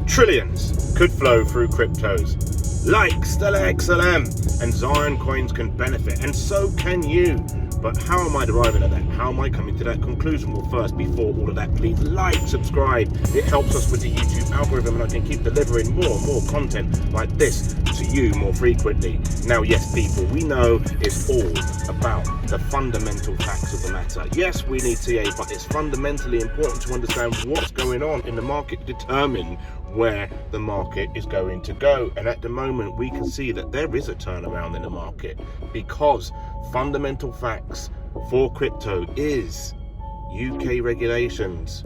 Trillions could flow through cryptos, like Stellar XLM, and Zioncoins can benefit, and so can you. But how am I deriving at that? How am I coming to that conclusion? Well, first, before all of that, please like, subscribe. It helps us with the YouTube algorithm, and I can keep delivering more and more content like this to you more frequently. Now, yes, people, we know it's all about the fundamental facts of the matter. Yes, we need TA, but it's fundamentally important to understand what's going on in the market to determine where the market is going to go. And at the moment, we can see that there is a turnaround in the market because fundamental facts for crypto is UK regulations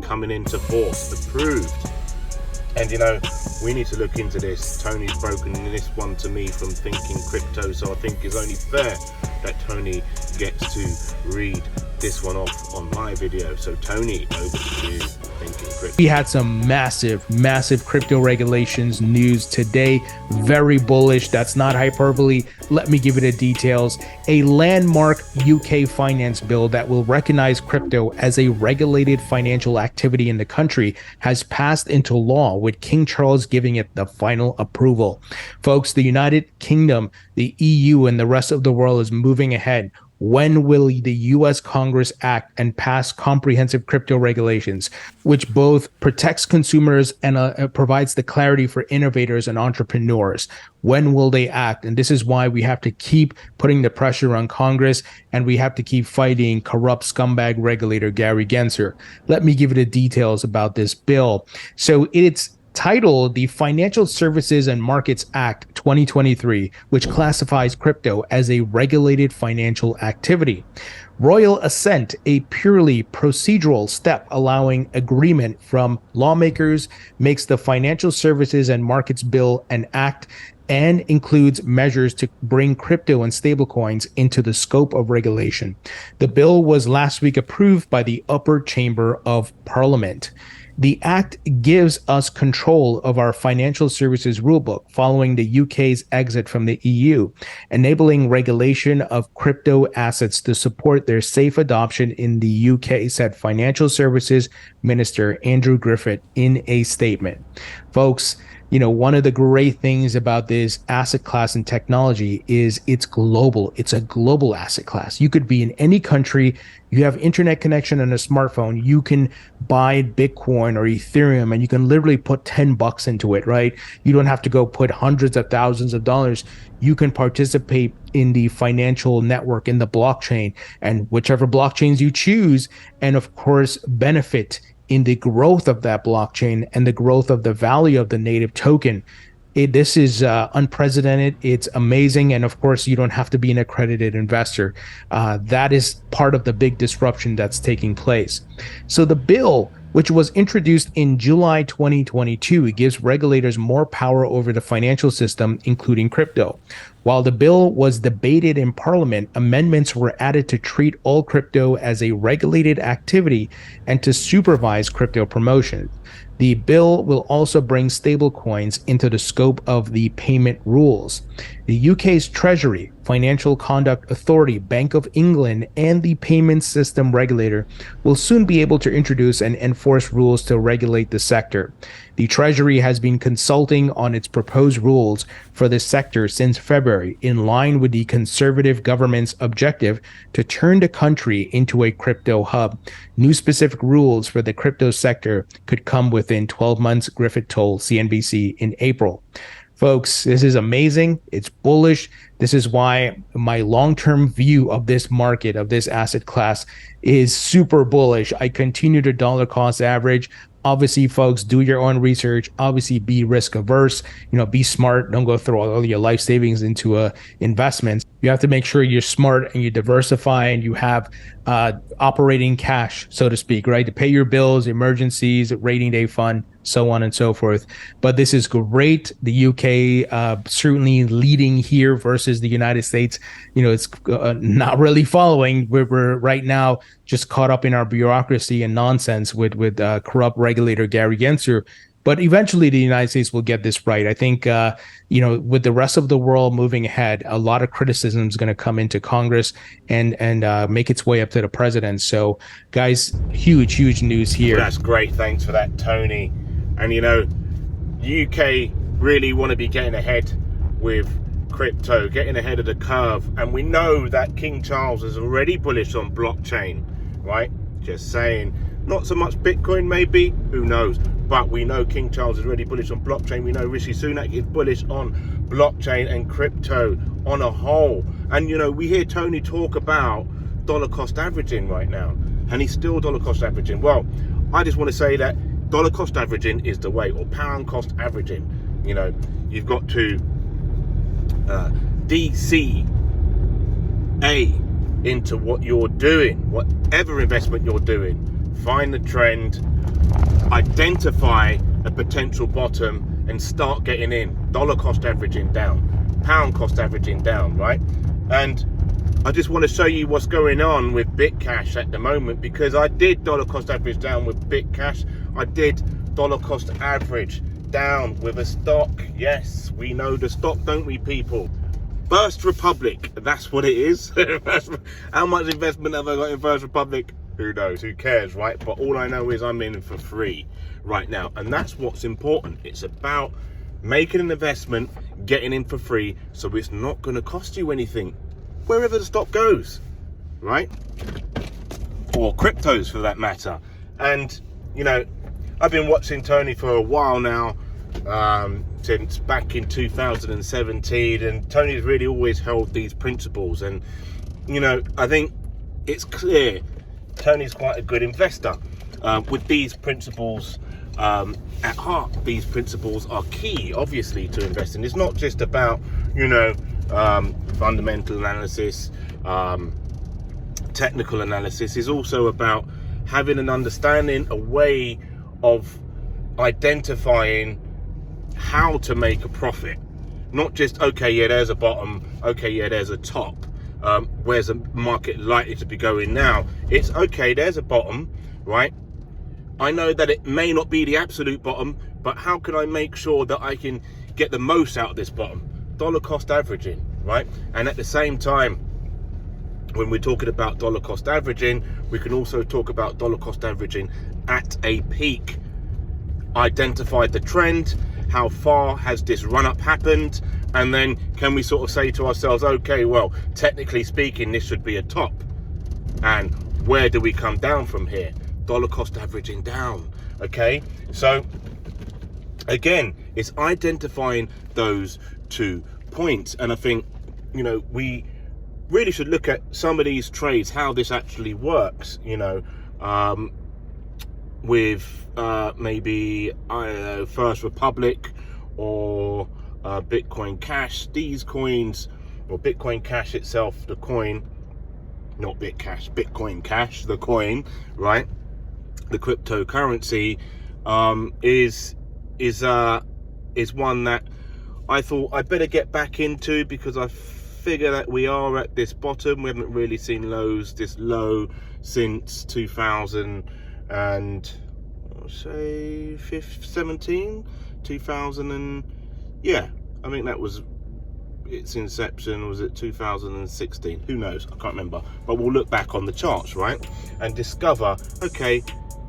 coming into force, approved. And you know, we need to look into this. Tony's broken this one to me from Thinking Crypto, so I think it's only fair that Tony gets to read this one off on my video. So Tony, over to you. Thinking Crypto. We had some massive crypto regulations news today. Very bullish. That's not hyperbole. Let me give you the details. A landmark UK finance bill that will recognize crypto as a regulated financial activity in the country has passed into law, with King Charles giving it the final approval. Folks, the United Kingdom, the EU, and the rest of the world is moving ahead. When will the US Congress act and pass comprehensive crypto regulations, which both protects consumers and provides the clarity for innovators and entrepreneurs? When will they act? And this is why we have to keep putting the pressure on Congress, and we have to keep fighting corrupt scumbag regulator Gary Gensler. Let me give you the details about this bill. So it's titled the Financial Services and Markets Act 2023, which classifies crypto as a regulated financial activity. Royal assent, a purely procedural step allowing agreement from lawmakers, makes the Financial Services and Markets Bill an act and includes measures to bring crypto and stablecoins into the scope of regulation. The bill was last week approved by the upper chamber of Parliament. The act gives us control of our financial services rulebook following the UK's exit from the EU, enabling regulation of crypto assets to support their safe adoption in the UK, said Financial Services Minister Andrew Griffith in a statement. Folks, you know, one of the great things about this asset class and technology is it's global. It's a global asset class. You could be in any country. You have internet connection and a smartphone. You can buy Bitcoin or Ethereum and you can literally put $10 into it, right? You don't have to go put hundreds of thousands of dollars. You can participate in the financial network, in the blockchain, and whichever blockchains you choose, and of course, benefit in the growth of that blockchain and the growth of the value of the native token. This is unprecedented. It's amazing. And of course, you don't have to be an accredited investor. That is part of the big disruption that's taking place. So the bill, which was introduced in July 2022, gives regulators more power over the financial system, including crypto. While the bill was debated in Parliament, amendments were added to treat all crypto as a regulated activity and to supervise crypto promotion. The bill will also bring stablecoins into the scope of the payment rules. The UK's Treasury, Financial Conduct Authority, Bank of England, and the Payment System Regulator will soon be able to introduce and enforce rules to regulate the sector. The Treasury has been consulting on its proposed rules for the sector since February, in line with the Conservative government's objective to turn the country into a crypto hub. New specific rules for the crypto sector could come within 12 months, Griffith told CNBC in April. Folks, this is amazing. It's bullish. This is why my long-term view of this market, of this asset class, is super bullish. I continue to dollar cost average. Obviously, folks, do your own research. Obviously, be risk averse. You know, be smart. Don't go throw all your life savings into investments. You have to make sure you're smart and you diversify and you have operating cash, so to speak, right? To pay your bills, emergencies, rainy day fund, so on and so forth. But this is great. The UK certainly leading here versus the United States. You know, it's not really following. We're right now just caught up in our bureaucracy and nonsense with corrupt regulator Gary Gensler. But eventually the United States will get this right. I think, you know, with the rest of the world moving ahead, a lot of criticism is going to come into Congress and make its way up to the president. So, guys, huge news here. Well, that's great. Thanks for that, Tony. And, you know, UK really want to be getting ahead with crypto, getting ahead of the curve, and we know that King Charles is already bullish on blockchain, right? Just saying. Not so much Bitcoin, maybe, who knows, but we know King Charles is already bullish on blockchain. We know Rishi Sunak is bullish on blockchain and crypto on a whole. And you know, we hear Tony talk about dollar cost averaging right now, and he's still dollar cost averaging. Well, I just want to say that dollar cost averaging is the way, or pound cost averaging. You know, you've got to DCA into what you're doing, whatever investment you're doing. Find the trend, identify a potential bottom, and start getting in. Dollar cost averaging down, pound cost averaging down, right? And I just want to show you what's going on with Bitcash at the moment, because I did dollar cost average down with Bitcash. I did dollar cost average down with a stock. Yes, we know the stock, don't we, people? First Republic, that's what it is. How much investment have I got in First Republic? Who knows? Who cares, right? But all I know is I'm in for free right now, and that's what's important. It's about making an investment, getting in for free, so it's not going to cost you anything wherever the stock goes, right? Or cryptos for that matter. And you know, I've been watching Tony for a while now, since back in 2017, and Tony's really always held these principles. And you know, I think it's clear Tony's quite a good investor with these principles at heart. These principles are key, obviously, to investing. It's not just about, you know, fundamental analysis, technical analysis. It's also about having an understanding, a way of identifying how to make a profit. Not just, okay, yeah, there's a bottom, okay, yeah, there's a top. Where's the market likely to be going now? It's okay, there's a bottom, right? I know that it may not be the absolute bottom, but how can I make sure that I can get the most out of this bottom? Dollar cost averaging, right? And at the same time, when we're talking about dollar cost averaging, we can also talk about dollar cost averaging at a peak. Identify the trend, how far has this run up happened, and then can we sort of say to ourselves, okay, well, technically speaking, this should be a top, and where do we come down from here? Dollar cost averaging down. Okay, so again, it's identifying those 2 points. And I think, you know, we really should look at some of these trades, how this actually works, you know, with maybe, I don't know, First Republic or Bitcoin Cash. These coins, or Bitcoin Cash itself, the coin, not Bitcash, Bitcoin Cash, the coin, right? The cryptocurrency is one that I thought I'd better get back into, because I figure that we are at this bottom. We haven't really seen lows this low since 2000 and say 17, 2000, and yeah, I think that was its inception. Was it 2016? Who knows? I can't remember. But we'll look back on the charts, right, and discover, okay,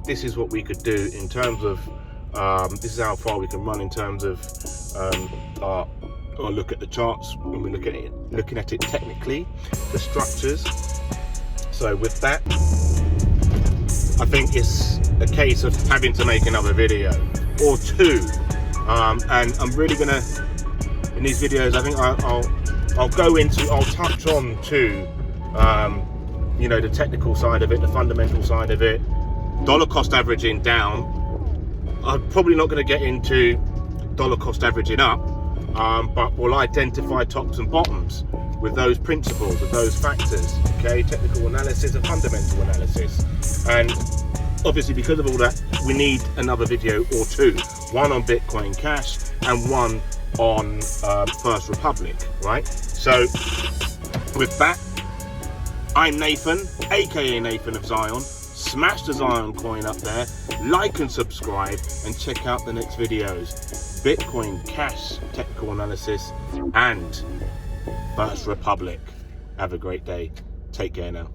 this is what we could do in terms of this is how far we can run in terms of or look at the charts when we look at it, looking at it technically, the structures. So with that, I think it's a case of having to make another video or two, and I'm really gonna, in these videos, I think I'll touch on to you know, the technical side of it, the fundamental side of it, dollar cost averaging down. I'm probably not going to get into dollar cost averaging up, but we'll identify tops and bottoms with those principles, with those factors, okay? Technical analysis and fundamental analysis. And obviously, because of all that, we need another video or two, one on Bitcoin Cash and one on First Republic, right? So with that, I'm Nathan, aka Nathan of Zion. Smash the Zioncoin up there, like and subscribe, and check out the next videos. Bitcoin Cash technical analysis and First Republic. Have a great day. Take care now.